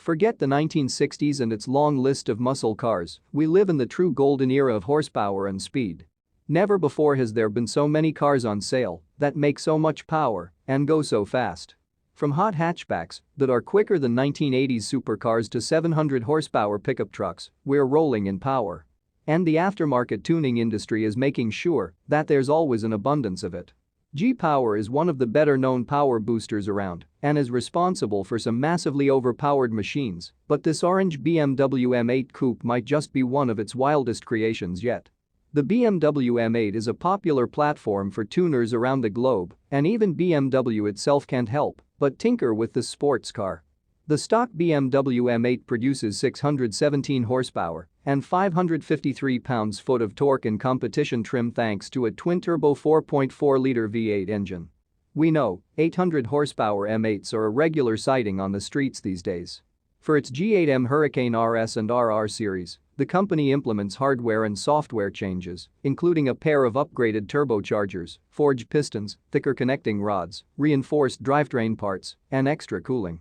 Forget the 1960s and its long list of muscle cars, we live in the true golden era of horsepower and speed. Never before has there been so many cars on sale that make so much power and go so fast. From hot hatchbacks that are quicker than 1980s supercars to 700 horsepower pickup trucks, we're rolling in power. And the aftermarket tuning industry is making sure that there's always an abundance of it. G-Power is one of the better-known power boosters around and is responsible for some massively overpowered machines, but this orange BMW M8 Coupe might just be one of its wildest creations yet. The BMW M8 is a popular platform for tuners around the globe, and even BMW itself can't help but tinker with this sports car. The stock BMW M8 produces 617 horsepower and 553 pounds-foot of torque in competition trim thanks to a twin-turbo 4.4-liter V8 engine. We know 800 horsepower M8s are a regular sighting on the streets these days. For its G8M Hurricane RS and RR series, the company implements hardware and software changes, including a pair of upgraded turbochargers, forged pistons, thicker connecting rods, reinforced drivetrain parts, and extra cooling.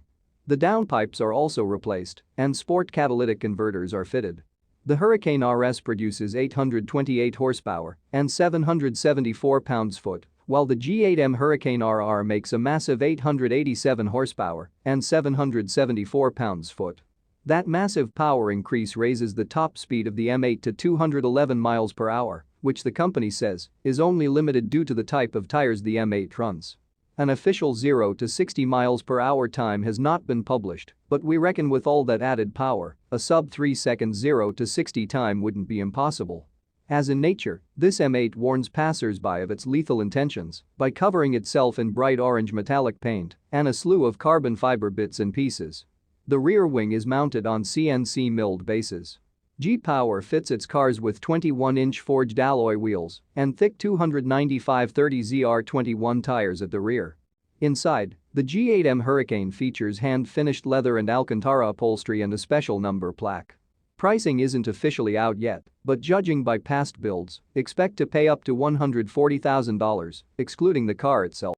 The downpipes are also replaced, and sport catalytic converters are fitted. The Hurricane RS produces 828 horsepower and 774 pounds-foot, while the G8M Hurricane RR makes a massive 887 horsepower and 774 pounds-foot. That massive power increase raises the top speed of the M8 to 211 miles per hour, which the company says is only limited due to the type of tires the M8 runs. An official 0 to 60 miles per hour time has not been published, but we reckon with all that added power, a sub 3 second 0 to 60 time wouldn't be impossible. As in nature, this M8 warns passers-by of its lethal intentions by covering itself in bright orange metallic paint and a slew of carbon fiber bits and pieces. The rear wing is mounted on CNC milled bases. G-Power fits its cars with 21-inch forged alloy wheels and thick 295/30 ZR21 tires at the rear. Inside, the G8M Hurricane features hand-finished leather and Alcantara upholstery and a special number plaque. Pricing isn't officially out yet, but judging by past builds, expect to pay up to $140,000, excluding the car itself.